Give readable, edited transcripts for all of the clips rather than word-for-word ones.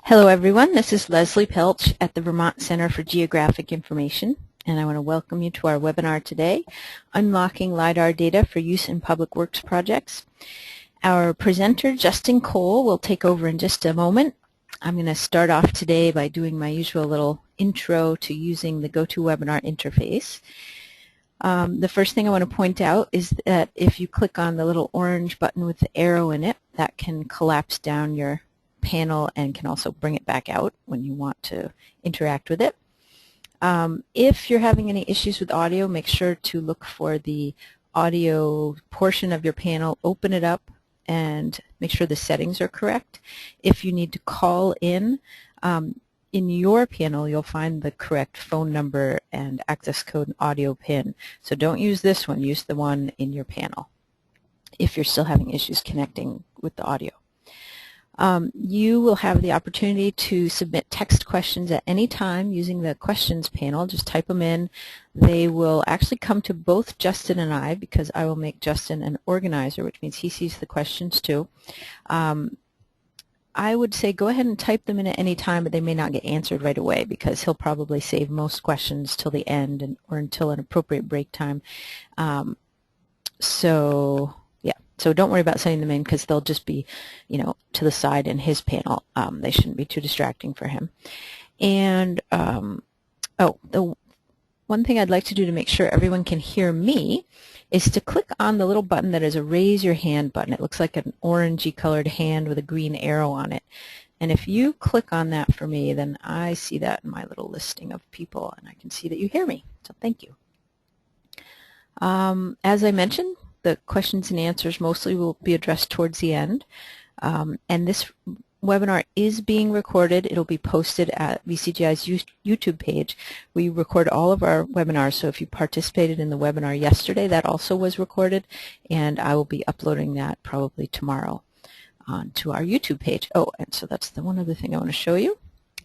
Hello everyone, this is Leslie Pelch at the Vermont Center for Geographic Information, and I want to welcome you to our webinar today, Unlocking LiDAR Data for Use in Public Works Projects. Our presenter, Justin Cole, will take over in just a moment. I'm going to start off today by doing my usual little intro to using the GoToWebinar interface. The first thing I want to point out is that if you click on the little orange button with the arrow in it, that can collapse down your panel and can also bring it back out when you want to interact with it. If you're having any issues with audio, make sure to look for the audio portion of your panel, open it up, and make sure the settings are correct. If you need to call in your panel, you'll find the correct phone number and access code and audio pin. So don't use this one, use the one in your panel if you're still having issues connecting with the audio. You will have the opportunity to submit text questions at any time using the questions panel. Just type them in. They will actually come to both Justin and I, because I will make Justin an organizer, which means he sees the questions too. I would say go ahead and type them in at any time, but they may not get answered right away because he'll probably save most questions till the end or until an appropriate break time. So don't worry about sending them in because they'll just be, to the side in his panel. They shouldn't be too distracting for him. And the one thing I'd like to do to make sure everyone can hear me is to click on the little button that is a raise your hand button. It looks like an orangey colored hand with a green arrow on it. And if you click on that for me, then I see that in my little listing of people and I can see that you hear me. So thank you. As I mentioned, the questions and answers mostly will be addressed towards the end. And this webinar is being recorded. It'll be posted at VCGI's YouTube page. We record all of our webinars, so if you participated in the webinar yesterday, that also was recorded, and I will be uploading that probably tomorrow onto our YouTube page. Oh, and so that's the one other thing I want to show you.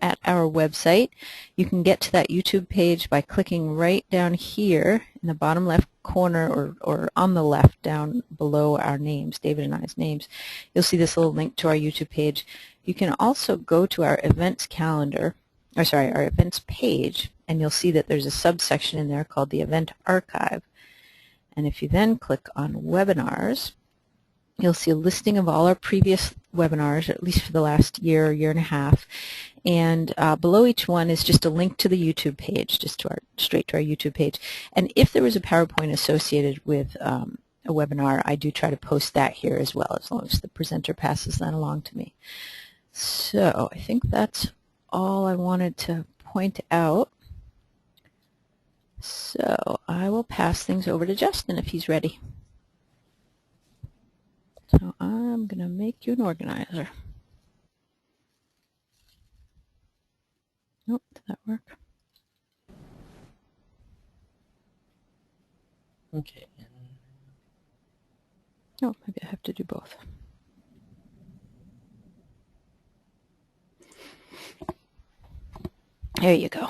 At our website, you can get to that YouTube page by clicking right down here in the bottom left corner or on the left down below our names, David and I's names. You'll see this little link to our YouTube page. You can also go to our events calendar, our events page, and you'll see that there's a subsection in there called the Event Archive. And if you then click on Webinars, you'll see a listing of all our previous webinars, at least for the last year and a half. And below each one is just a link to the YouTube page, just straight to our YouTube page. And if there was a PowerPoint associated with a webinar, I do try to post that here as well, as long as the presenter passes that along to me. So I think that's all I wanted to point out. So I will pass things over to Justin if he's ready. So I'm going to make you an organizer. Nope, did that work? Okay. Oh, maybe I have to do both. There you go.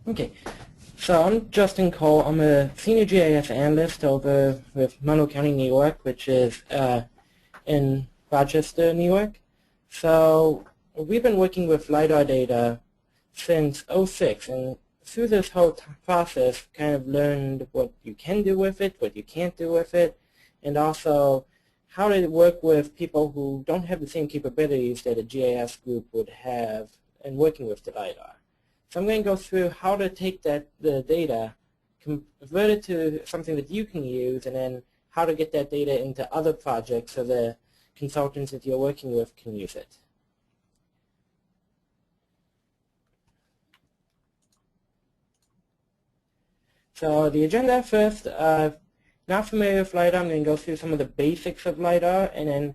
Okay. So I'm Justin Cole. I'm a senior GIS analyst over with Monroe County, New York, which is in Rochester, New York. So we've been working with LiDAR data since '06, and through this whole process kind of learned what you can do with it, what you can't do with it, and also how to work with people who don't have the same capabilities that a GIS group would have in working with the LiDAR. So I'm going to go through how to take the data, convert it to something that you can use, and then how to get that data into other projects so the consultants that you're working with can use it. So the agenda first, not familiar with LiDAR, I'm going to go through some of the basics of LiDAR, and then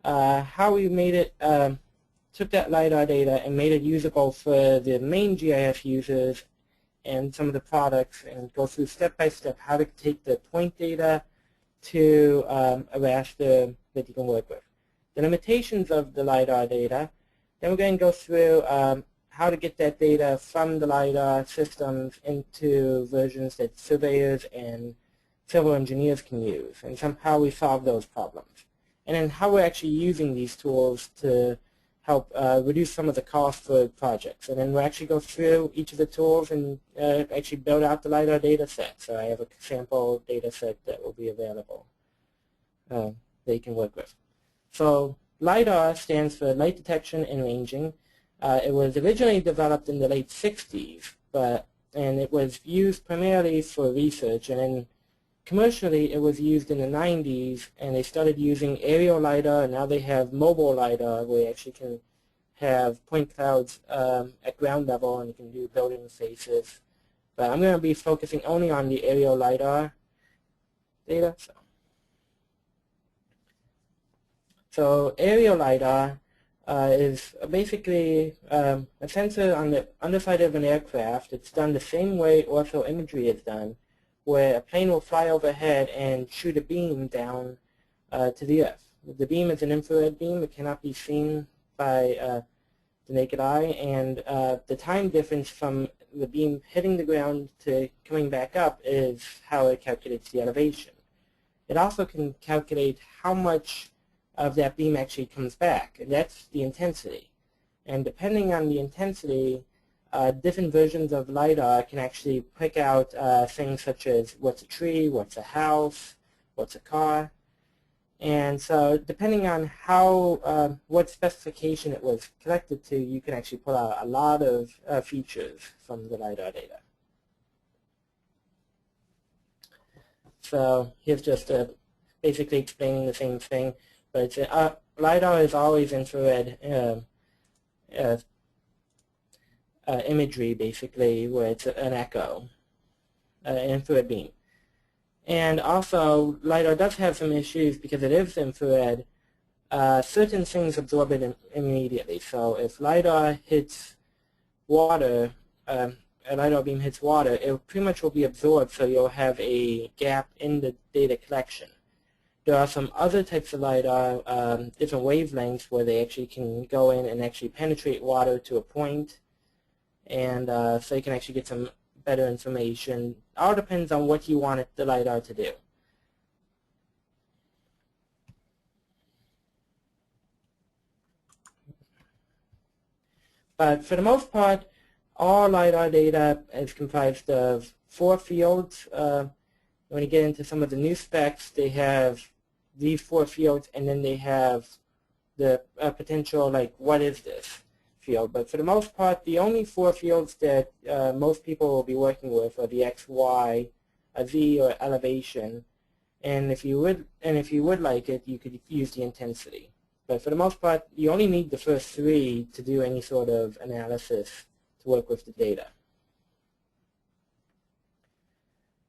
how we made it, took that LiDAR data and made it usable for the main GIS users and some of the products, and go through step by step how to take the point data to a raster that you can work with. The limitations of the LiDAR data, then we're going to go through how to get that data from the LiDAR systems into versions that surveyors and civil engineers can use, and somehow we solve those problems. And then how we're actually using these tools to help reduce some of the cost for projects. And then we'll actually go through each of the tools and actually build out the LiDAR data set. So I have a sample data set that will be available that you can work with. So LiDAR stands for Light Detection and Ranging. It was originally developed in the late 60s, and it was used primarily for research, and then commercially it was used in the 90s, and they started using aerial LiDAR, and now they have mobile LiDAR where you actually can have point clouds at ground level and you can do building faces. But I'm going to be focusing only on the aerial LiDAR data. So aerial LiDAR is basically a sensor on the underside of an aircraft. It's done the same way ortho imagery is done, where a plane will fly overhead and shoot a beam down to the earth. The beam is an infrared beam. It cannot be seen by the naked eye, and the time difference from the beam hitting the ground to coming back up is how it calculates the elevation. It also can calculate how much of that beam actually comes back, and that's the intensity. And depending on the intensity, different versions of LiDAR can actually pick out things such as what's a tree, what's a house, what's a car. And so depending on how, what specification it was collected to, you can actually pull out a lot of features from the LiDAR data. So here's just basically explaining the same thing, but it's, LiDAR is always infrared imagery, basically, where it's an echo, an infrared beam. And also, LiDAR does have some issues because it is infrared. Certain things absorb it immediately. So if LiDAR hits water, a LiDAR beam hits water, it pretty much will be absorbed, so you'll have a gap in the data collection. There are some other types of LiDAR, different wavelengths, where they actually can go in and actually penetrate water to a point, and so you can actually get some better information. All depends on what you want the LiDAR to do. But for the most part, all LiDAR data is comprised of 4 fields. When you get into some of the new specs, they have these 4 fields, and then they have the potential, like, what is this field. But for the most part, the only 4 fields that most people will be working with are the X, Y, a Z, or elevation. And if you would like it, you could use the intensity. But for the most part, you only need the first 3 to do any sort of analysis to work with the data.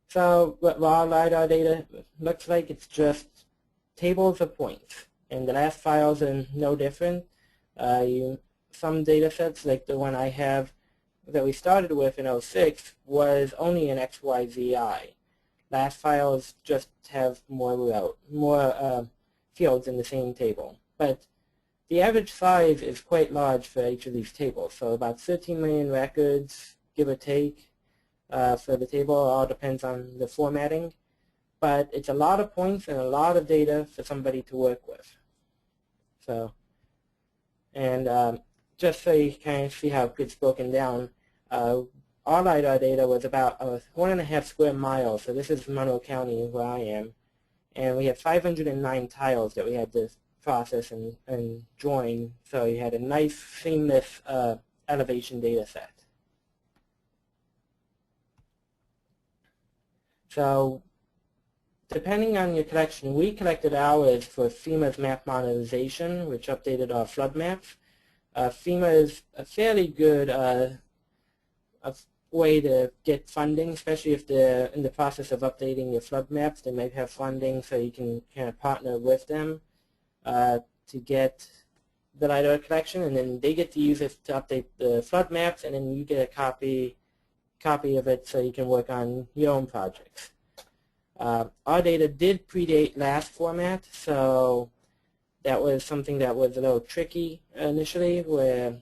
So what raw LiDAR data looks like, it's just tables of points. And the last files are no different. Some data sets, like the one I have that we started with in 06, was only an XYZI. Last files just have more fields in the same table. But the average size is quite large for each of these tables. So about 13 million records, give or take, for the table. It all depends on the formatting. But it's a lot of points and a lot of data for somebody to work with. So, and just so you kind of see how it gets broken down, our LiDAR data was about 1.5 square miles. So this is Monroe County, where I am. And we had 509 tiles that we had to process and join. So you had a nice, seamless elevation data set. So depending on your collection, we collected ours for FEMA's map monetization, which updated our flood maps. FEMA is a fairly good way to get funding, especially if they're in the process of updating your flood maps. They might have funding, so you can kind of partner with them to get the LiDAR collection, and then they get to use it to update the flood maps, and then you get a copy of it so you can work on your own projects. Our data did predate LAS format, so that was something that was a little tricky initially, where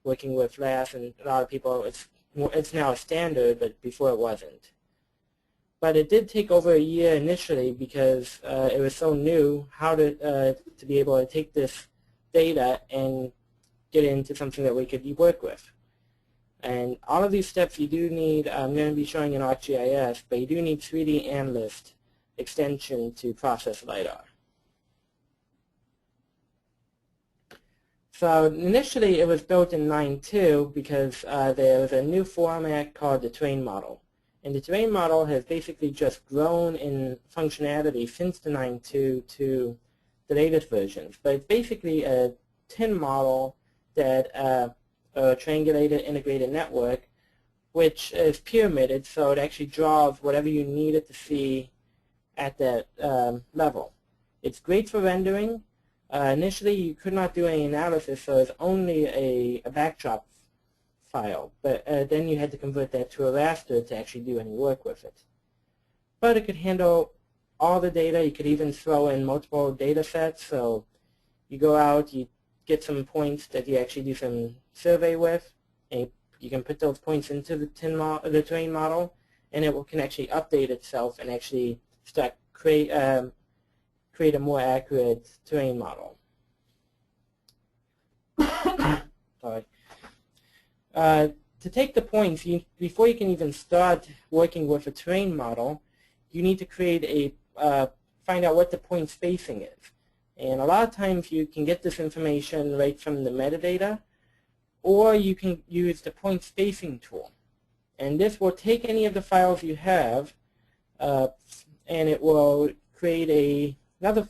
working with LAS, and a lot of people, it's now a standard, but before it wasn't. But it did take over a year initially because it was so new how to be able to take this data and get it into something that we could work with. And all of these steps you do need, I'm going to be showing in ArcGIS, but you do need 3D Analyst extension to process LiDAR. So initially it was built in 9.2 because there was a new format called the terrain model. And the terrain model has basically just grown in functionality since the 9.2 to the latest versions. But it's basically a tin model that a triangulated integrated network, which is pyramided, so it actually draws whatever you need it to see at that level. It's great for rendering. Initially, you could not do any analysis, so it's only a backdrop file. But then you had to convert that to a raster to actually do any work with it. But it could handle all the data. You could even throw in multiple data sets. So you go out, you get some points that you actually do some survey with, and you can put those points into the terrain model, and it can actually update itself and actually start create a more accurate terrain model. Sorry. To take the points, before you can even start working with a terrain model, you need to create find out what the point spacing is. And a lot of times you can get this information right from the metadata, or you can use the point spacing tool. And this will take any of the files you have, and it will create another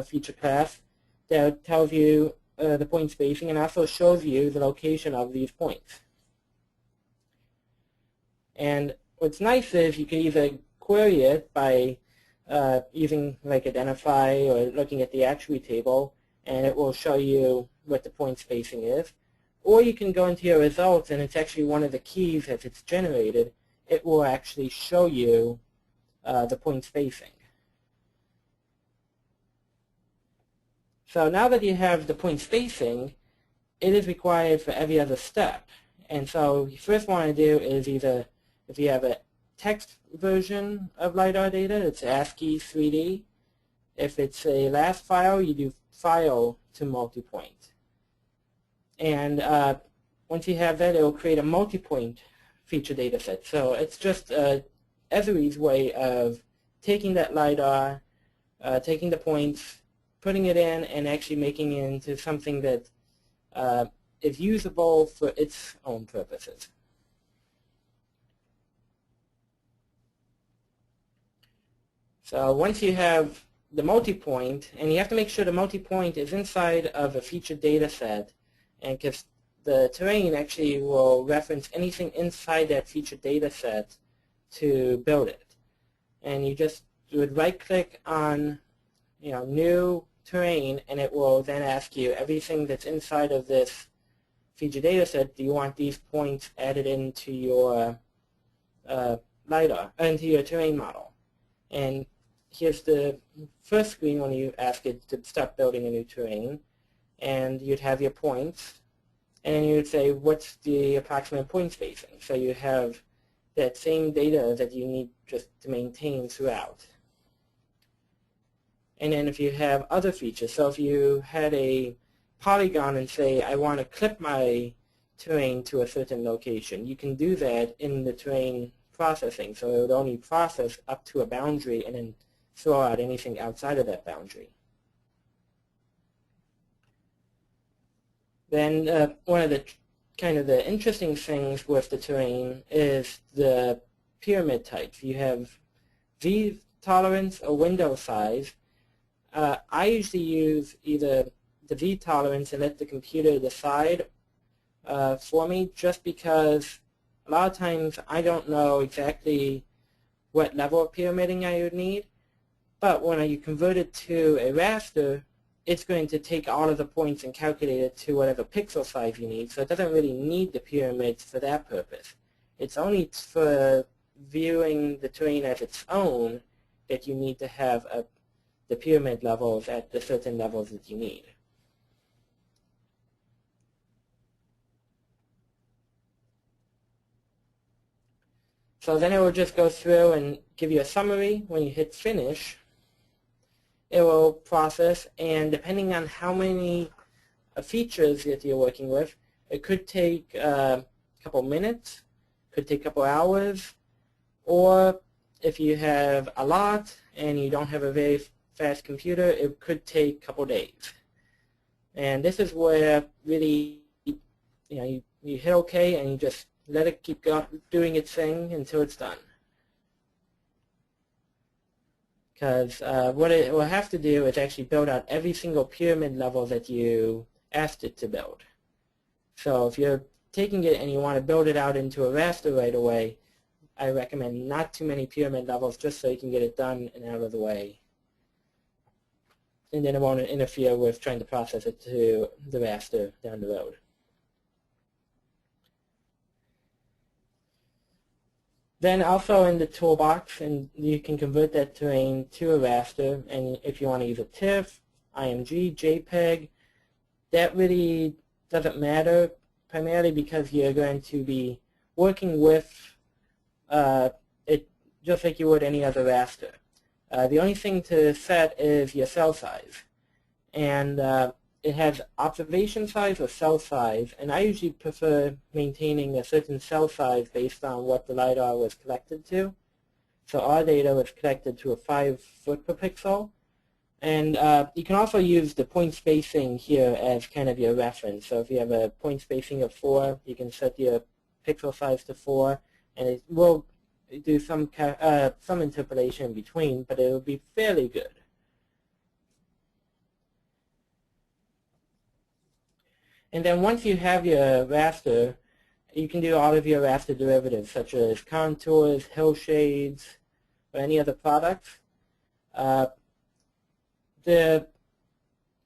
feature class that tells you the point spacing and also shows you the location of these points. And what's nice is you can either query it by using like identify or looking at the attribute table, and it will show you what the point spacing is. Or you can go into your results, and it's actually one of the keys as it's generated. It will actually show you the point spacing. So now that you have the point spacing, it is required for every other step. And so what you first want to do is either, if you have a text version of LiDAR data, it's ASCII 3D. If it's a LAS file, you do file to multipoint. And once you have that, it will create a multipoint feature data set. So it's just Esri's way of taking that LiDAR, taking the points, putting it in, and actually making it into something that is usable for its own purposes. So once you have the multipoint, and you have to make sure the multipoint is inside of a featured data set, and because the terrain actually will reference anything inside that featured data set to build it. And you just would right-click on new terrain, and it will then ask you everything that's inside of this feature data set. Do you want these points added into your LiDAR, into your terrain model? And here's the first screen when you ask it to start building a new terrain, and you'd have your points, and then you would say what's the approximate point spacing. So you have that same data that you need just to maintain throughout. And then if you have other features, so if you had a polygon and say, I want to clip my terrain to a certain location, you can do that in the terrain processing. So it would only process up to a boundary and then throw out anything outside of that boundary. Then one of the kind of the interesting things with the terrain is the pyramid types. You have V tolerance or window size. I usually use either the V tolerance and let the computer decide for me, just because a lot of times I don't know exactly what level of pyramiding I would need. But when you convert it to a raster, it's going to take all of the points and calculate it to whatever pixel size you need. So it doesn't really need the pyramids for that purpose. It's only for viewing the terrain as its own that you need to have the pyramid levels at the certain levels that you need. So then it will just go through and give you a summary. When you hit finish, it will process, and depending on how many features that you're working with, it could take a couple minutes, could take a couple hours, or if you have a lot and you don't have a very fast computer, it could take a couple days. And this is where really, you hit OK and you just let it keep doing its thing until it's done. Because what it will have to do is actually build out every single pyramid level that you asked it to build. So if you're taking it and you want to build it out into a raster right away, I recommend not too many pyramid levels just so you can get it done and out of the way. And then it won't interfere with trying to process it to the raster down the road. Then also in the toolbox, and you can convert that terrain to a raster, and if you want to use a TIFF, IMG, JPEG, that really doesn't matter, primarily because you're going to be working with it just like you would any other raster. The only thing to set is your cell size, and it has observation size or cell size, and I usually prefer maintaining a certain cell size based on what the LiDAR was collected to. So our data was collected to a 5 foot per pixel, and you can also use the point spacing here as kind of your reference. So if you have a point spacing of 4, you can set your pixel size to 4, and it will do some interpolation in between, but it will be fairly good. And then once you have your raster, you can do all of your raster derivatives, such as contours, hill shades, or any other products.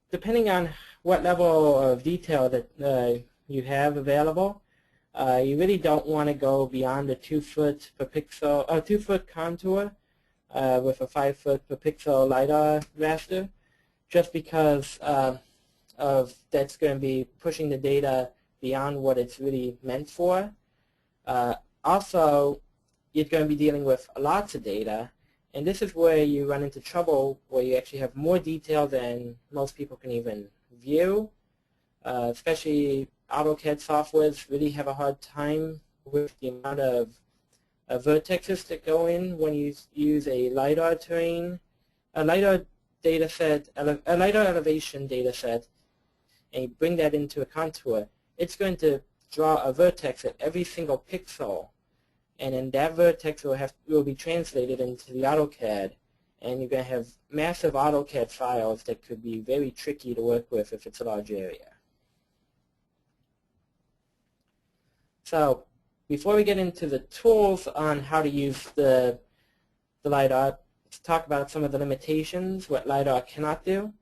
Depending on what level of detail that you have available, you really don't want to go beyond a 2 foot per pixel, 2 foot contour with a 5 foot per pixel LiDAR raster, just because that's going to be pushing the data beyond what it's really meant for. Also, you're going to be dealing with lots of data, and this is where you run into trouble where you actually have more detail than most people can even view. Especially AutoCAD softwares really have a hard time with the amount of vertexes that go in when you use a LiDAR terrain, a LiDAR data set, a LiDAR elevation data set, and you bring that into a contour. It's going to draw a vertex at every single pixel, and then that vertex will be translated into the AutoCAD, and you're going to have massive AutoCAD files that could be very tricky to work with if it's a large area. So before we get into the tools on how to use the LiDAR, let's talk about some of the limitations, what LiDAR cannot do.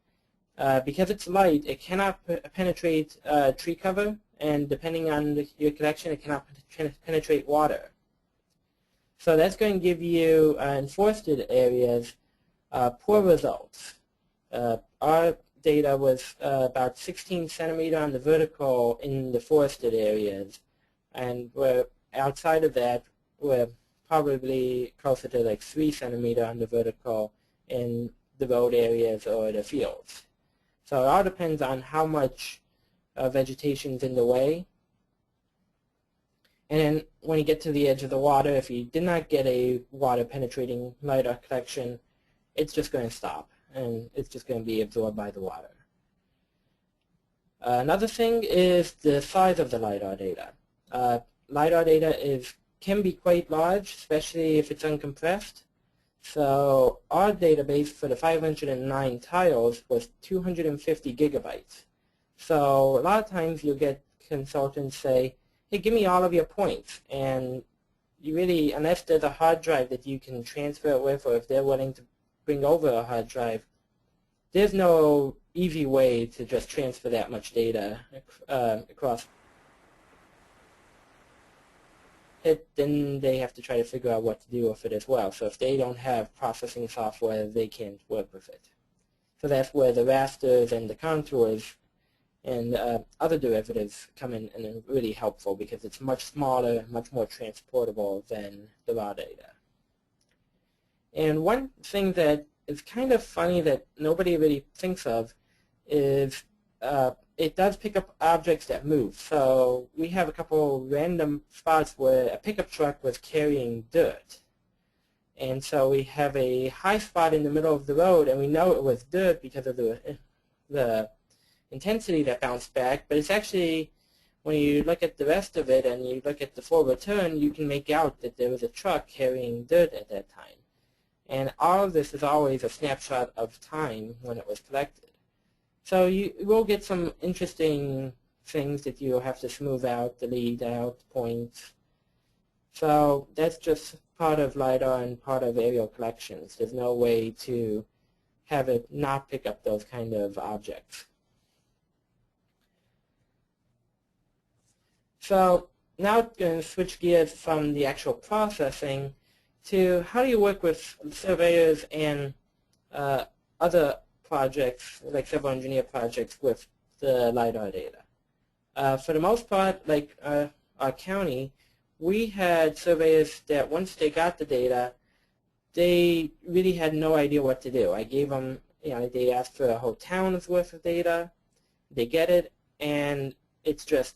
Because it's light, it cannot penetrate tree cover, and depending on your collection, it cannot penetrate water. So that's going to give you, in forested areas, poor results. Our data was about 16 centimeter on the vertical in the forested areas, and we're outside of that, we're probably closer to like 3 centimeter on the vertical in the road areas or the fields. So it all depends on how much vegetation is in the way. And then when you get to the edge of the water, if you did not get a water penetrating LiDAR collection, it's just going to stop, and it's just going to be absorbed by the water. Another thing is the size of the LiDAR data. LiDAR data can be quite large, especially if it's uncompressed. So our database for the 509 tiles was 250 gigabytes. So a lot of times you'll get consultants say, hey, give me all of your points. And you really, unless there's a hard drive that you can transfer it with, or if they're willing to bring over a hard drive, there's no easy way to just transfer that much data across it. Then they have to try to figure out what to do with it as well. So if they don't have processing software, they can't work with it. So that's where the rasters and the contours and other derivatives come in and are really helpful, because it's much smaller, much more transportable than the raw data. And one thing that is kind of funny that nobody really thinks of is it does pick up objects that move. So we have a couple random spots where a pickup truck was carrying dirt. And so we have a high spot in the middle of the road, and we know it was dirt because of the intensity that bounced back. But it's actually, when you look at the rest of it and you look at the forward turn, you can make out that there was a truck carrying dirt at that time. And all of this is always a snapshot of time when it was collected. So you will get some interesting things that you'll have to smooth out, delete out points. So that's just part of LiDAR and part of aerial collections. There's no way to have it not pick up those kind of objects. So now I'm going to switch gears from the actual processing to how do you work with surveyors and other projects, like civil engineer projects, with the LiDAR data. For the most part, like our county, we had surveyors that once they got the data, they really had no idea what to do. I gave them, they asked for a whole town's worth of data, they get it, and it just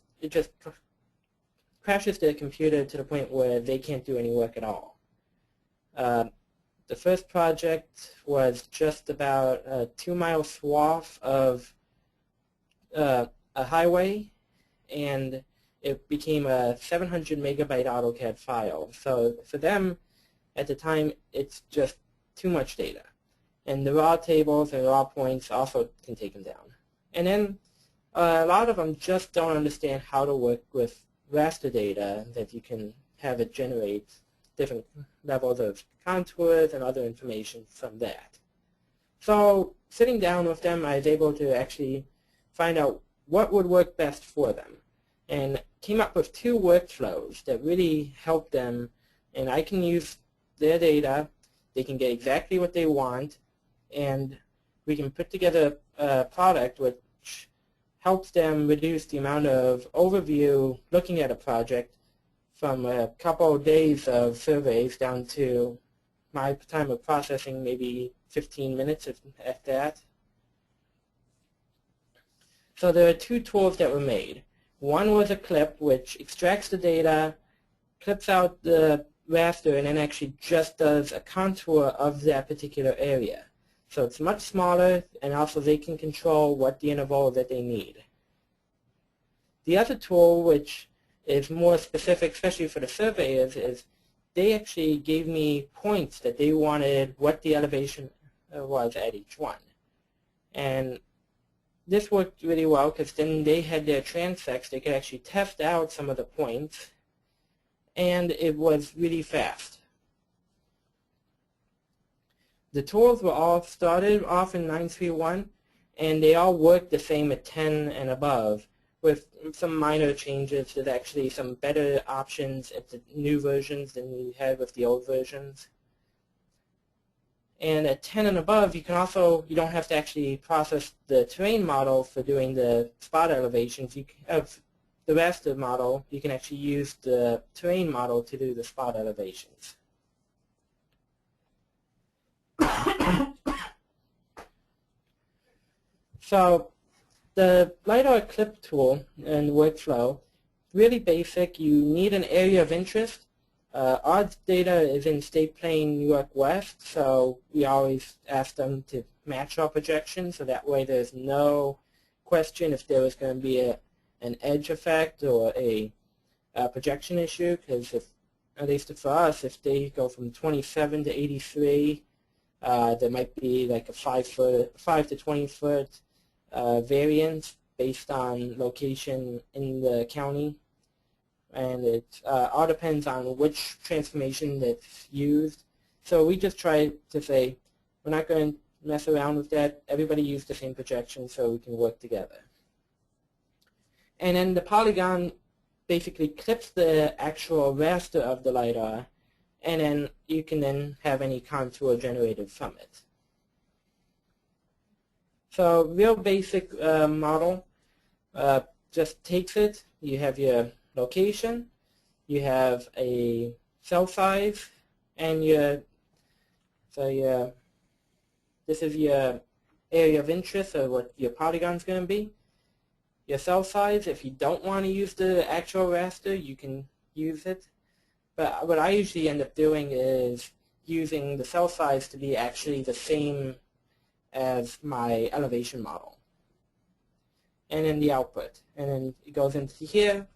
crashes their computer to the point where they can't do any work at all. The first project was just about a 2-mile swath of a highway, and it became a 700 megabyte AutoCAD file. So for them, at the time, it's just too much data. And the raw tables and raw points also can take them down. And then a lot of them just don't understand how to work with raster data that you can have it generate different levels of contours and other information from that. So sitting down with them, I was able to actually find out what would work best for them, and came up with 2 workflows that really helped them. And I can use their data, they can get exactly what they want, and we can put together a product which helps them reduce the amount of overview looking at a project from a couple of days of surveys down to my time of processing, maybe 15 minutes at that. So there are 2 tools that were made. One was a clip which extracts the data, clips out the raster, and then actually just does a contour of that particular area. So it's much smaller, and also they can control what the interval that they need. The other tool, which is more specific, especially for the surveyors, is they actually gave me points that they wanted what the elevation was at each one. And this worked really well because then they had their transects. They could actually test out some of the points, and it was really fast. The tools were all started off in 931, and they all worked the same at 10 and above, with some minor changes. There's actually some better options at the new versions than we had with the old versions. And at 10 and above, you don't have to actually process the terrain model for doing the spot elevations. You have the raster model, you can actually use the terrain model to do the spot elevations. So the LiDAR clip tool and workflow, really basic. You need an area of interest. Our data is in State Plane, New York West, so we always ask them to match our projections, so that way there's no question if there was going to be an edge effect or a projection issue, because at least for us, if they go from 27 to 83, there might be like a 5 to 20 foot variance based on location in the county. And it all depends on which transformation that's used. So we just try to say, we're not going to mess around with that. Everybody use the same projection so we can work together. And then the polygon basically clips the actual raster of the LiDAR, and then you can then have any contour generated from it. So real basic model just takes it. You have your location, you have a cell size, and this is your area of interest, or what your polygon's going to be. your cell size. If you don't want to use the actual raster, you can use it. But what I usually end up doing is using the cell size to be actually the same as my elevation model. And then the output. And then it goes into here.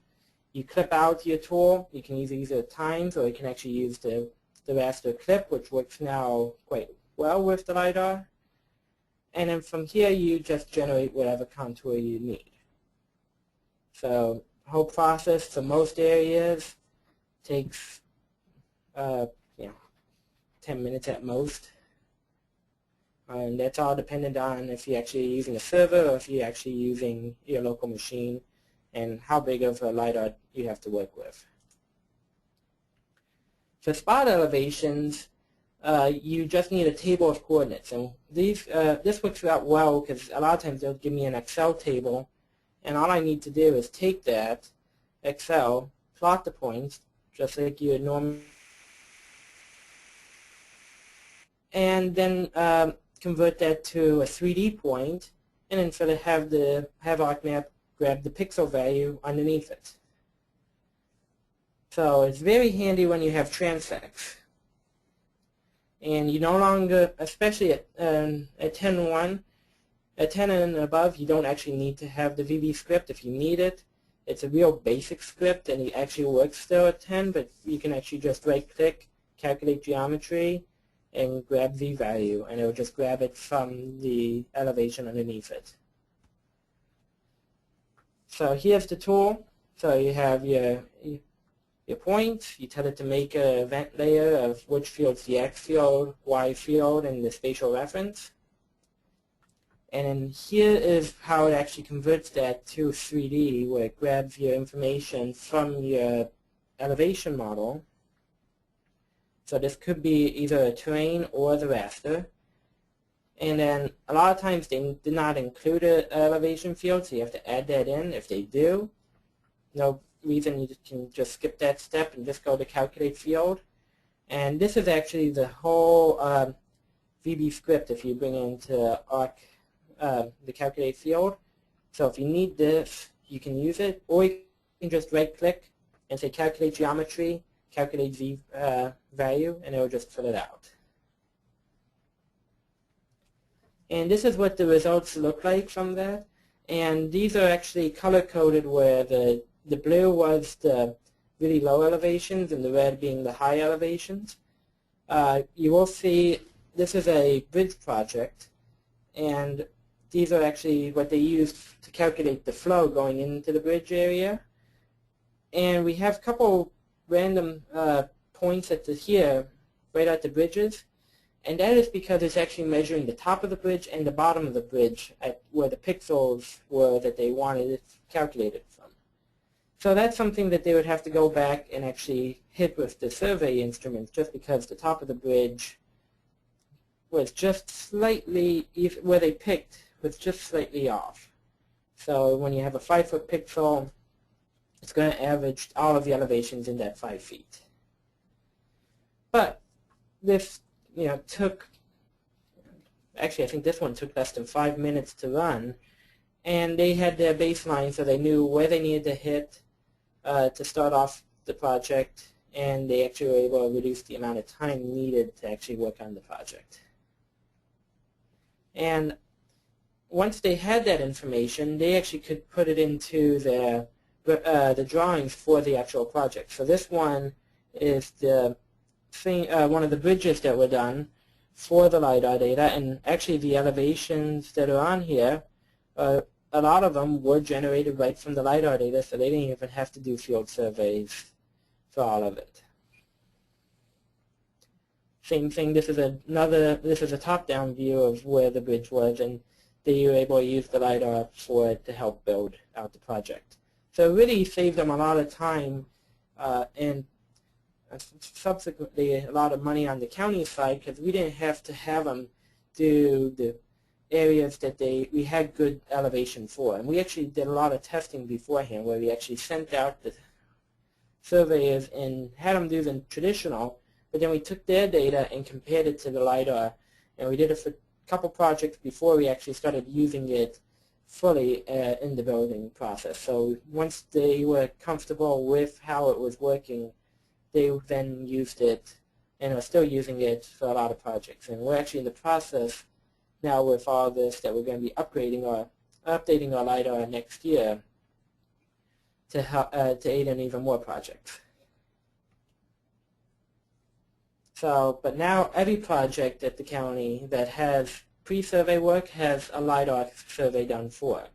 You clip out your tool. You can either use it at times, or you can actually use the raster clip, which works now quite well with the LiDAR. And then from here, you just generate whatever contour you need. So the whole process for most areas takes 10 minutes at most. And that's all dependent on if you're actually using a server or if you're actually using your local machine and how big of a LiDAR you have to work with. For spot elevations, you just need a table of coordinates. And this works out well because a lot of times they'll give me an Excel table, and all I need to do is take that Excel, plot the points, just like you would normally, and then convert that to a 3D point, and then sort of have ArcMap grab the pixel value underneath it. So it's very handy when you have transects. And you no longer, especially at 10.1, at 10 and above, you don't actually need to have the VB script if you need it. It's a real basic script, and it actually works still at 10, but you can actually just right-click, calculate geometry, and grab V value, and it will just grab it from the elevation underneath it. So here's the tool. So you have your point. You tell it to make an event layer of which field's the X field, Y field, and the spatial reference. And then here is how it actually converts that to 3D, where it grabs your information from your elevation model. So this could be either a terrain or the raster. And then a lot of times they did not include an elevation field, so you have to add that in. If they do, no reason you can just skip that step and just go to calculate field. And this is actually the whole VB script if you bring it into Arc, the calculate field. So if you need this, you can use it, or you can just right-click and say calculate geometry, calculate Z value, and it will just fill it out. And this is what the results look like from that. And these are actually color-coded, where the blue was the really low elevations and the red being the high elevations. You will see this is a bridge project, and these are actually what they used to calculate the flow going into the bridge area. And we have a couple random points at here, right at the bridges. And that is because it's actually measuring the top of the bridge and the bottom of the bridge at where the pixels were that they wanted it calculated from. So that's something that they would have to go back and actually hit with the survey instruments, just because the top of the bridge was just slightly, where they picked was just slightly off. So when you have a 5-foot pixel, it's going to average all of the elevations in that 5 feet. But this took, actually I think this one took less than 5 minutes to run, and they had their baseline, so they knew where they needed to hit to start off the project, and they actually were able to reduce the amount of time needed to actually work on the project. And once they had that information, they actually could put it into the drawings for the actual project. So this one is the one of the bridges that were done for the LiDAR data, and actually the elevations that are on here, a lot of them were generated right from the LiDAR data, so they didn't even have to do field surveys for all of it. Same thing, this is a top-down view of where the bridge was, and they were able to use the LiDAR for it to help build out the project. So it really saved them a lot of time and subsequently a lot of money on the county side, because we didn't have to have them do the areas that we had good elevation for. And we actually did a lot of testing beforehand, where we actually sent out the surveyors and had them do the traditional, but then we took their data and compared it to the LiDAR, and we did it for a couple projects before we actually started using it fully in the building process. So once they were comfortable with how it was working, they then used it and are still using it for a lot of projects. And we're actually in the process now with all this that we're going to be updating our LiDAR next year to help, to aid in even more projects. So, but now every project at the county that has pre-survey work has a LiDAR survey done for it.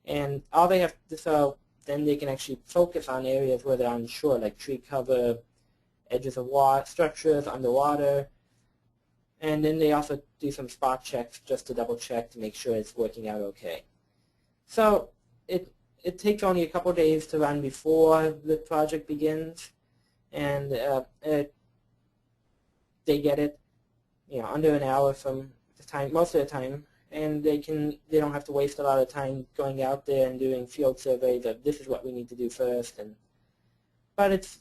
And all they have to, so then they can actually focus on areas where they're unsure, like tree cover, edges of water, structures, underwater. And then they also do some spot checks just to double check to make sure it's working out okay. So it takes only a couple days to run before the project begins, and they get it, under an hour from the time, most of the time, and they don't have to waste a lot of time going out there and doing field surveys of this is what we need to do first. But it's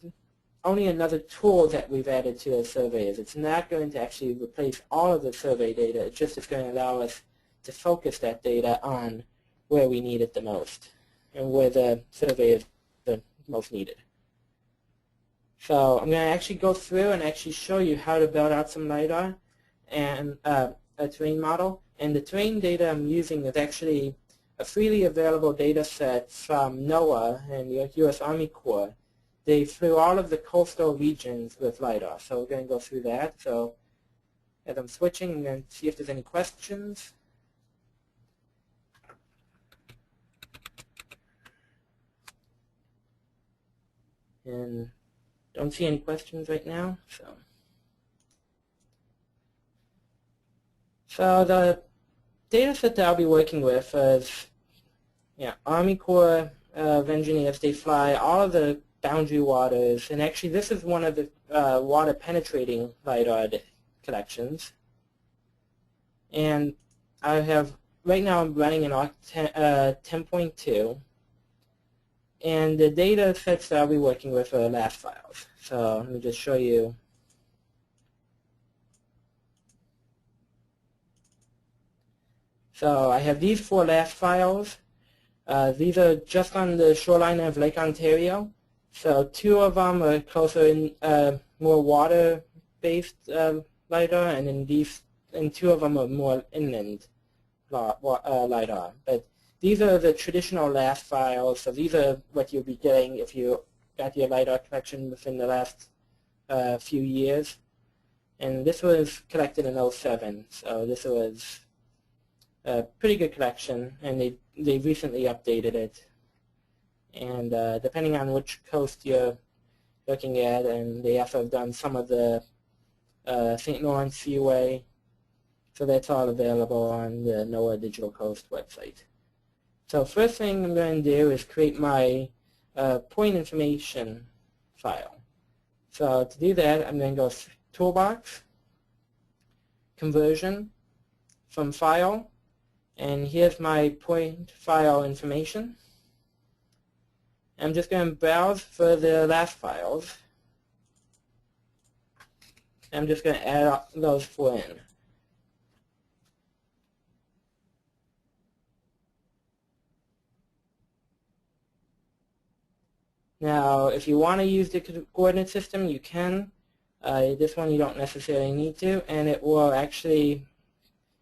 only another tool that we've added to the surveys. It's not going to actually replace all of the survey data. It's just going to allow us to focus that data on where we need it the most and where the survey is the most needed. So I'm going to actually go through and actually show you how to build out some LiDAR and a terrain model. And the terrain data I'm using is actually a freely available data set from NOAA and the U.S. Army Corps. They flew all of the coastal regions with LiDAR. So we're going to go through that. So as I'm switching, I'm going to see if there's any questions. And don't see any questions right now. So the data set that I'll be working with is Army Corps of Engineers. They fly all of the boundary waters, and actually this is one of the water penetrating LiDAR collections. And I have, right now I'm running an ARC 10.2, and the data sets that I'll be working with are LAS files. So let me just show you. So I have these 4 LAS files. These are just on the shoreline of Lake Ontario. So 2 of them are closer in more water-based LiDAR, and then 2 of them are more inland LiDAR. But these are the traditional LAS files. So these are what you'll be getting if you got your LiDAR collection within the last few years. And this was collected in 2007. So this was a pretty good collection, and they recently updated it. And depending on which coast you're looking at, and they also have done some of the St. Lawrence Seaway, so that's all available on the NOAA Digital Coast website. So first thing I'm going to do is create my point information file. So to do that, I'm going to go toolbox, conversion, from file, and here's my point file information. I'm just going to browse for the LAS files. I'm just going to add those 4 in. Now, if you want to use the coordinate system, you can. This one you don't necessarily need to, and it will actually,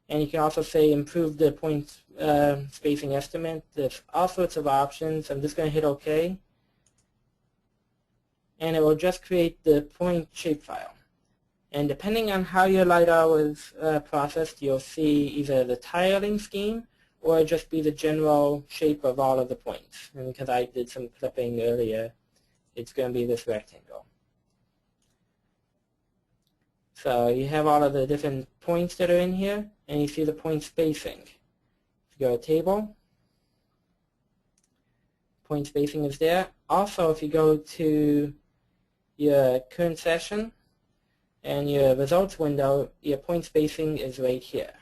and you can also say improve the point spacing estimate. There's all sorts of options. I'm just going to hit OK, and it will just create the point shapefile. And depending on how your LiDAR was processed, you'll see either the tiling scheme or just be the general shape of all of the points. And because I did some clipping earlier, it's going to be this rectangle. So you have all of the different points that are in here, and you see the point spacing. If you go to table, point spacing is there. Also, if you go to your current session and your results window, your point spacing is right here.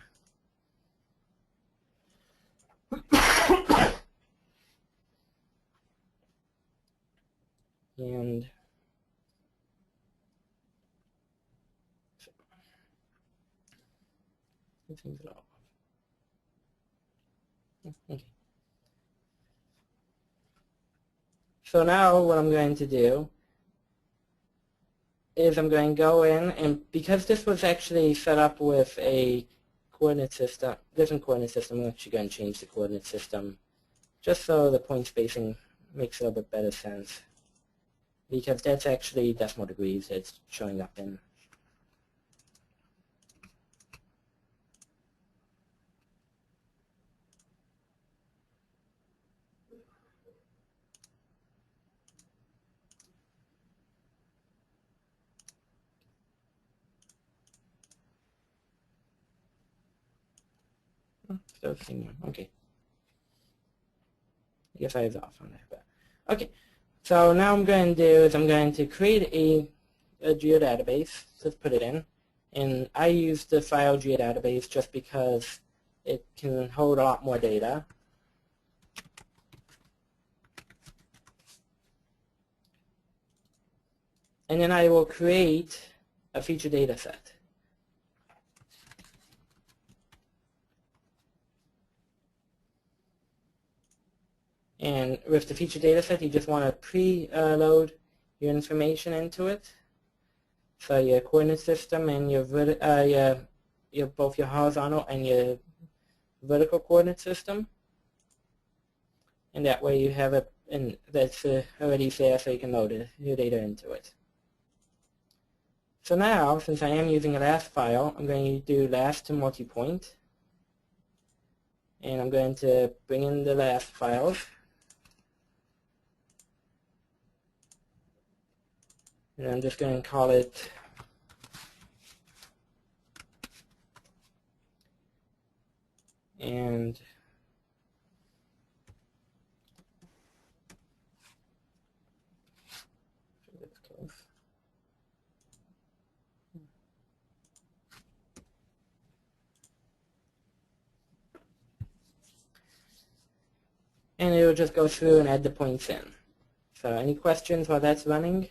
And okay. So now what I'm going to do is I'm going to go in, and because this was actually set up with a coordinate system, different coordinate system, I'm actually going to change the coordinate system just so the point spacing makes a little bit better sense, because that's actually decimal degrees it's showing up in. Still seeing one. Okay. I guess I was off on that. But okay. So now I'm going to do is I'm going to create a geodatabase. Let's put it in. And I use the file geodatabase just because it can hold a lot more data. And then I will create a feature data set. And with the feature data set, you just want to pre-load your information into it. So your coordinate system and your both your horizontal and your vertical coordinate system. And that way you have it, and that's already there, so you can load your data into it. So now, since I am using a last file, I'm going to do last to multi-point. And I'm going to bring in the last files. And I'm just going to call it and that's close. And it will just go through and add the points in. So any questions while that's running?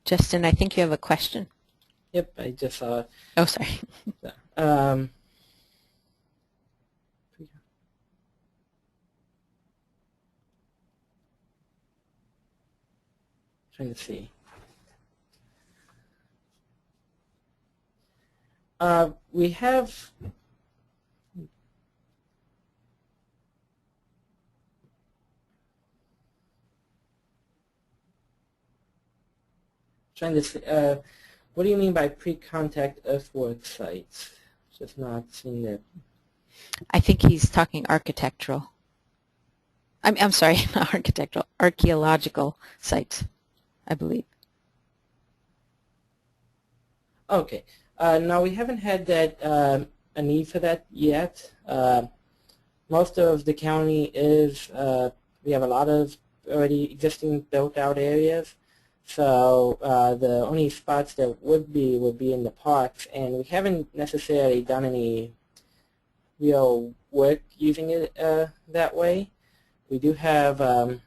Justin, I think you have a question. Yep, I just saw it. Oh, sorry. Um, trying to see. We have trying to see. What do you mean by pre-contact earthwork sites? Just not seeing that. I think he's talking architectural. I'm sorry, not architectural, archaeological sites, I believe. Okay. No, we haven't had that a need for that yet. Most of the county is we have a lot of already existing built-out areas. So the only spots that would be in the parks, and we haven't necessarily done any real work using it that way. We do have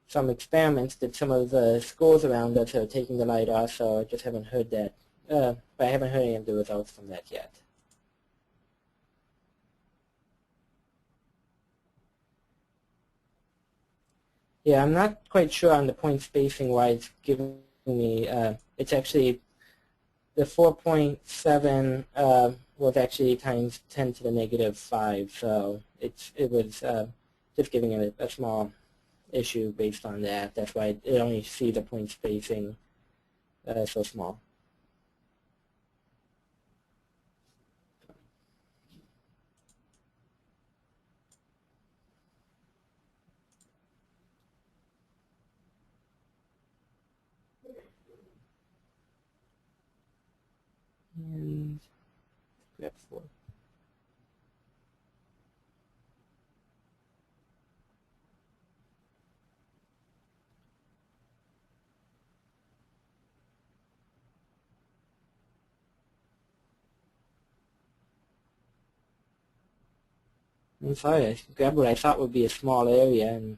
some experiments that some of the schools around us are taking the LiDAR, so I just haven't heard that. But I haven't heard any of the results from that yet. Yeah, I'm not quite sure on the point spacing why it's giving me. It's actually the 4.7 was actually times 10 to the negative 5, so it was just giving it a small issue based on that. That's why it only sees the point spacing so small. And I'm sorry, I grabbed what I thought would be a small area and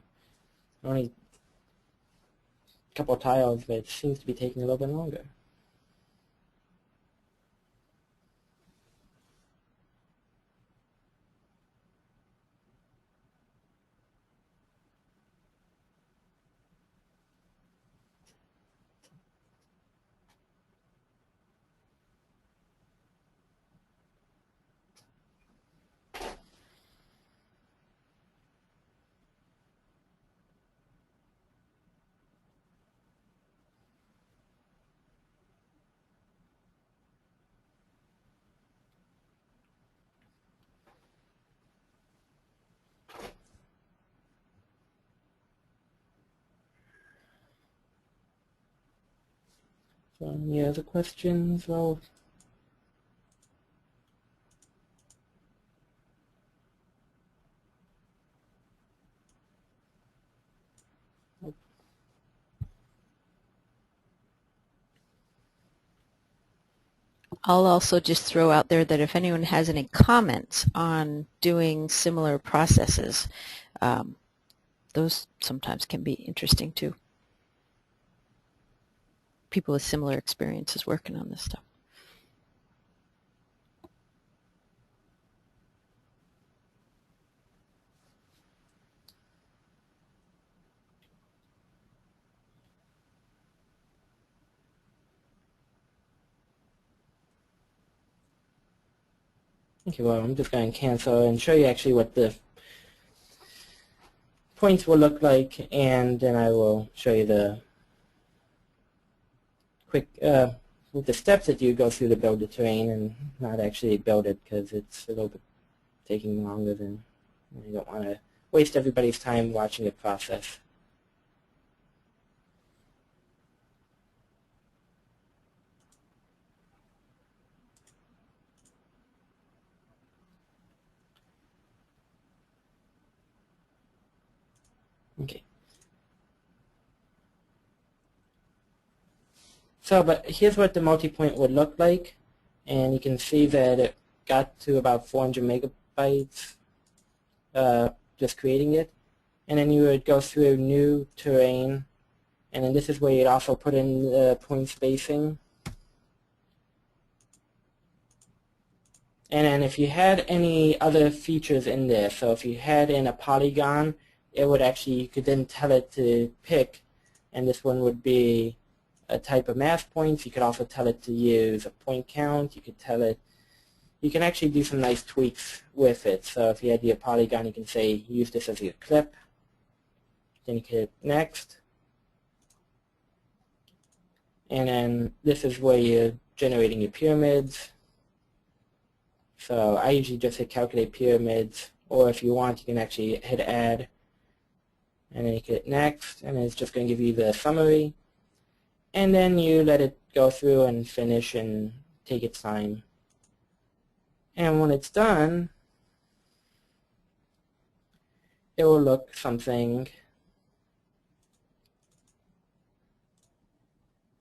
only a couple tiles, but it seems to be taking a little bit longer. So any other questions? Well, I'll also just throw out there that if anyone has any comments on doing similar processes, those sometimes can be interesting too. People with similar experiences working on this stuff. okay, well, I'm just going to cancel and show you actually what the points will look like, and then I will show you the quick with the steps that you go through to build the terrain and not actually build it, because it's a little bit taking longer than you don't want to waste everybody's time watching the process. Okay. So, but here's what the multi-point would look like, and you can see that it got to about 400 megabytes just creating it. And then you would go through new terrain, and then this is where you'd also put in the point spacing. And then if you had any other features in there, so if you had in a polygon, it would actually, you could then tell it to pick, and this one would be a type of mass points. You could also tell it to use a point count. You could tell it, you can actually do some nice tweaks with it. So if you had your polygon, you can say use this as your clip. Then you can hit next. And then this is where you're generating your pyramids. So I usually just hit calculate pyramids, or if you want, you can actually hit add. And then you hit next, and it's just going to give you the summary. And then you let it go through and finish and take its time. And when it's done, it will look something.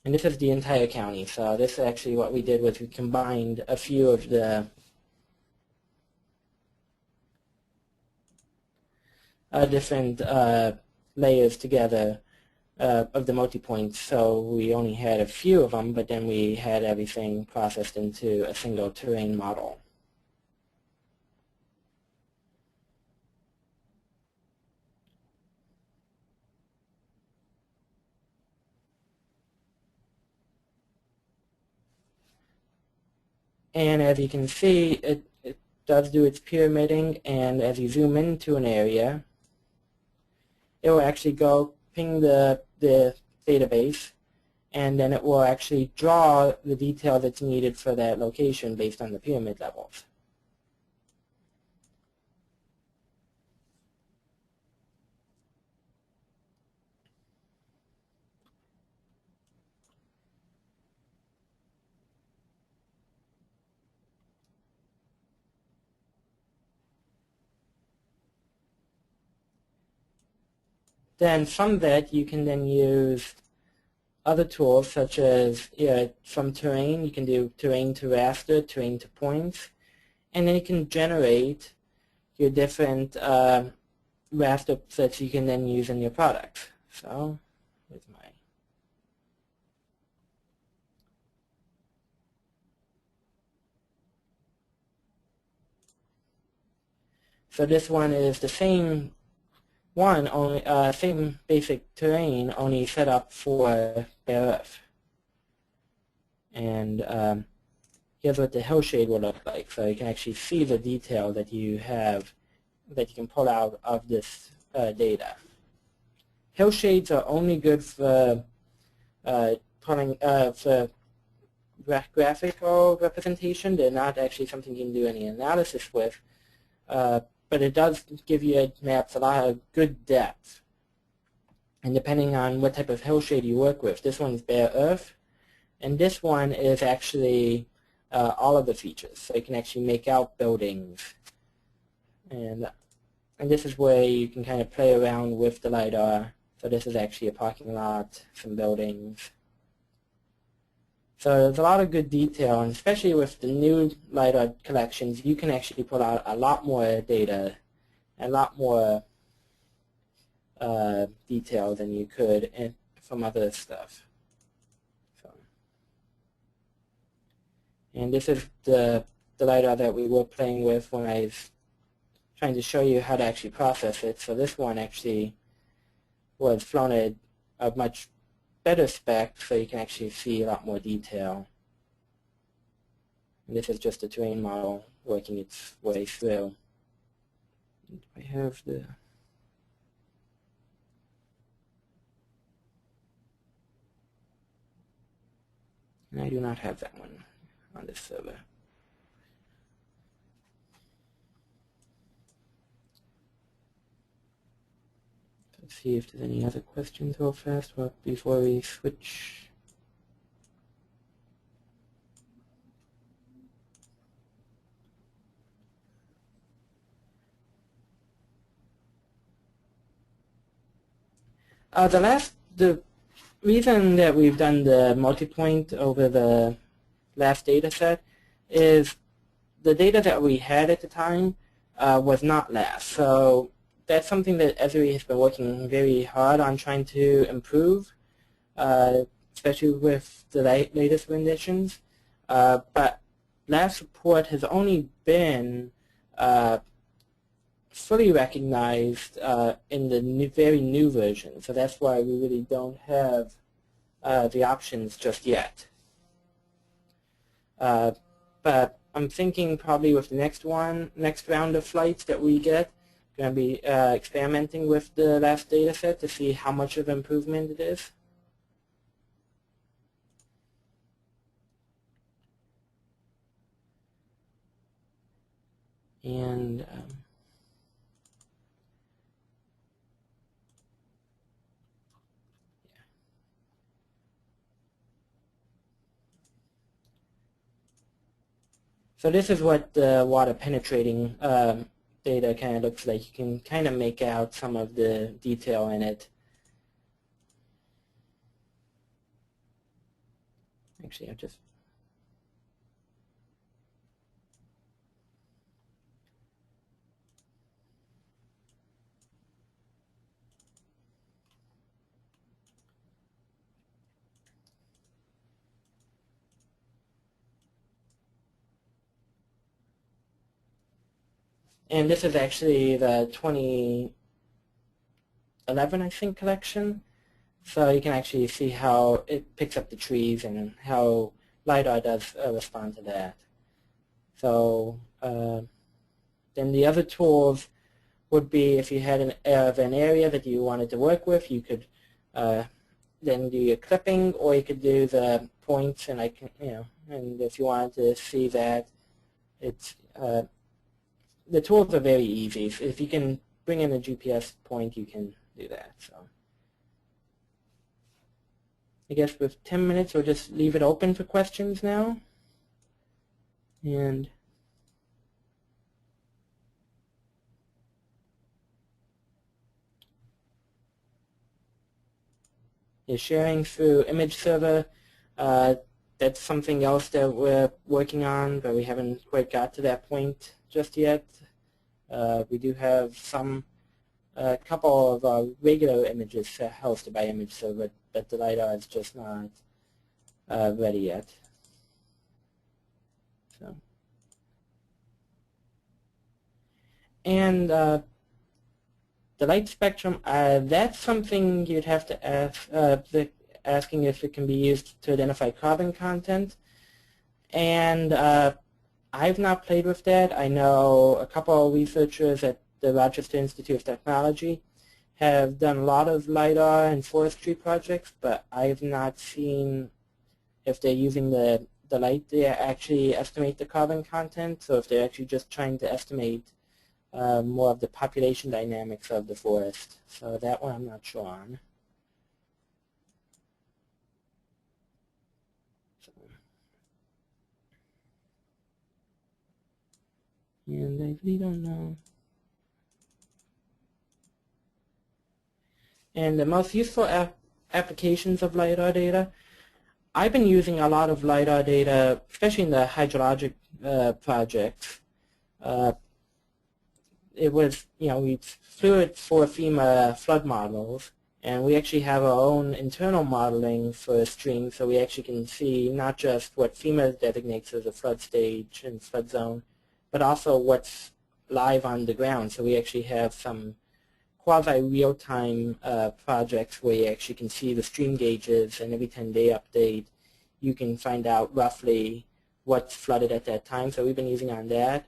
And this is the entire county. So this is actually what we did was we combined a few of the different layers together of the multi-points. So we only had a few of them, but then we had everything processed into a single terrain model. And as you can see, it does do its pyramiding, and as you zoom into an area, it will actually go ping the database, and then it will actually draw the detail that's needed for that location based on the pyramid levels. Then from that, you can then use other tools such as from terrain, you can do terrain to raster, terrain to points, and then you can generate your different raster sets you can then use in your products. So, with my so this one is the same one, only same basic terrain, only set up for bare earth. And here's what the hillshade will look like. So you can actually see the detail that you have, that you can pull out of this data. Hillshades are only good for for graphical representation. They're not actually something you can do any analysis with, but it does give you maps a lot of good depth. And depending on what type of hillshade you work with, this one's bare earth, and this one is actually all of the features. So you can actually make out buildings. And this is where you can kind of play around with the LiDAR. So this is actually a parking lot, some buildings. So there's a lot of good detail, and especially with the new LiDAR collections, you can actually pull out a lot more data, a lot more detail than you could from other stuff. And this is the LiDAR that we were playing with when I was trying to show you how to actually process it. So this one actually was flown at a much better spec, so you can actually see a lot more detail. And this is just a terrain model working its way through. I have the... And I do not have that one on this server. Let's see if there's any other questions real fast before we switch. The reason that we've done the multi-point over the last data set is the data that we had at the time was not last. So that's something that Esri has been working very hard on trying to improve, especially with the latest renditions. But last support has only been fully recognized in the very new version. So that's why we really don't have the options just yet. But I'm thinking probably with the next round of flights that we get, going to be experimenting with the last data set to see how much of improvement it is. And so this is what the water penetrating data kind of looks like. You can kind of make out some of the detail in it. Actually, I'll just... And this is actually the 2011, I think, collection. So you can actually see how it picks up the trees and how LiDAR does respond to that. So then the other tools would be if you had an area that you wanted to work with, you could then do your clipping, or you could do the points, and and if you wanted to see that, it's the tools are very easy. If you can bring in a GPS point, you can do that. So I guess with 10 minutes, we'll just leave it open for questions now. And you're sharing through image server. That's something else that we're working on, but we haven't quite got to that point just yet. We do have a couple of regular images hosted by image server, but the LiDAR is just not ready yet. So. And the light spectrum, that's something you'd have to ask, asking if it can be used to identify carbon content. And I've not played with that. I know a couple of researchers at the Rochester Institute of Technology have done a lot of LiDAR and forestry projects, but I've not seen if they're using the light to actually estimate the carbon content, so if they're actually just trying to estimate more of the population dynamics of the forest. So that one I'm not sure on. And I really don't know. And the most useful applications of LiDAR data, I've been using a lot of LiDAR data, especially in the hydrologic projects. It was, we flew it for FEMA flood models, and we actually have our own internal modeling for streams, so we actually can see not just what FEMA designates as a flood stage and flood zone, but also what's live on the ground. So we actually have some quasi-real-time projects where you actually can see the stream gauges, and every 10-day update you can find out roughly what's flooded at that time. So we've been using on that.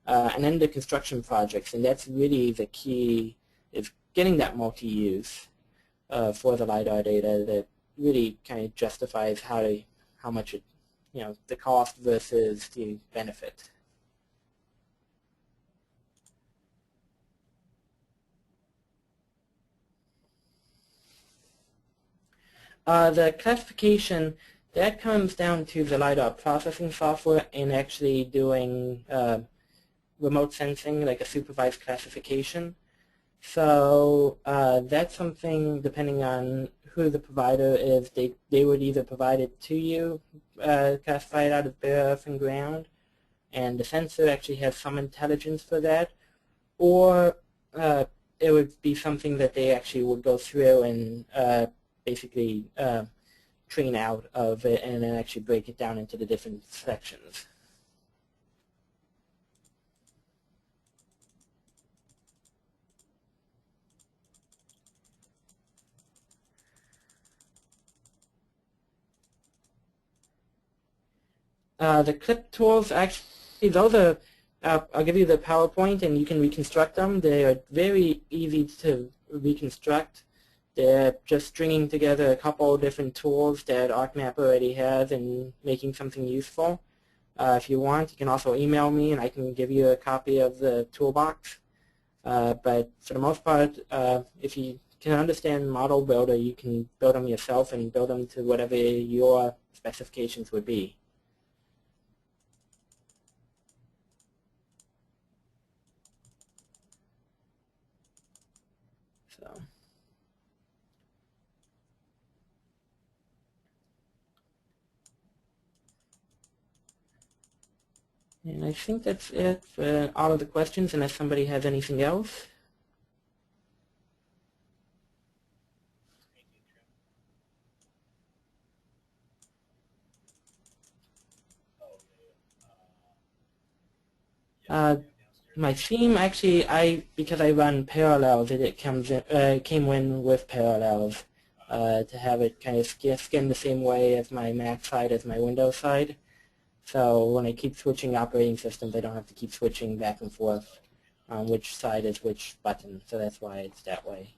And then the construction projects, and that's really the key, is getting that multi-use for the LiDAR data that really kind of justifies how much it, the cost versus the benefit. The classification, that comes down to the LiDAR processing software and actually doing remote sensing, like a supervised classification. So that's something, depending on who the provider is, they would either provide it to you, classified out of bare earth and ground, and the sensor actually has some intelligence for that, or it would be something that they actually would go through and basically train out of it and then actually break it down into the different sections. The clip tools, actually, those are, I'll give you the PowerPoint and you can reconstruct them. They are very easy to reconstruct. They're just stringing together a couple different tools that ArcMap already has and making something useful. If you want, you can also email me and I can give you a copy of the toolbox. But for the most part, if you can understand Model Builder, you can build them yourself and build them to whatever your specifications would be. So. And I think that's it for all of the questions, unless somebody has anything else. My theme, actually, because I run parallels, it came in with parallels to have it kind of skin the same way as my Mac side as my Windows side. So when I keep switching operating systems, I don't have to keep switching back and forth on which side is which button. So that's why it's that way.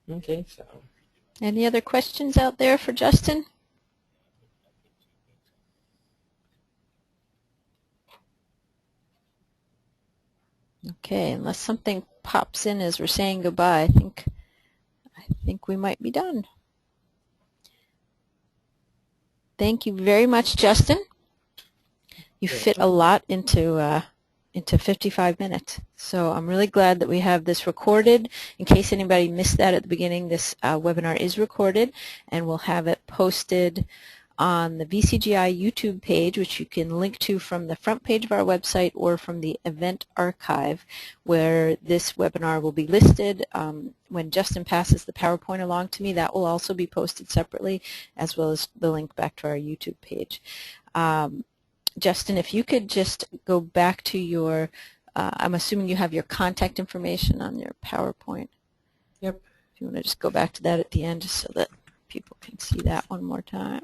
Okay, so. Any other questions out there for Justin? Okay, unless something pops in as we're saying goodbye, I think we might be done. Thank you very much, Justin. You fit a lot into 55 minutes. So I'm really glad that we have this recorded. In case anybody missed that at the beginning, this webinar is recorded, and we'll have it posted on the VCGI YouTube page, which you can link to from the front page of our website or from the event archive, where this webinar will be listed. When Justin passes the PowerPoint along to me, that will also be posted separately, as well as the link back to our YouTube page. Justin, if you could just go back to your, I'm assuming you have your contact information on your PowerPoint. Yep. If you want to just go back to that at the end, just so that people can see that one more time.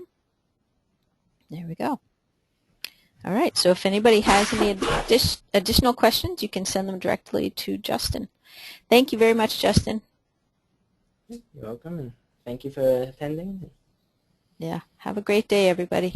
There we go. All right, so if anybody has any additional questions, you can send them directly to Justin. Thank you very much, Justin. You're welcome, and thank you for attending. Yeah, have a great day, everybody.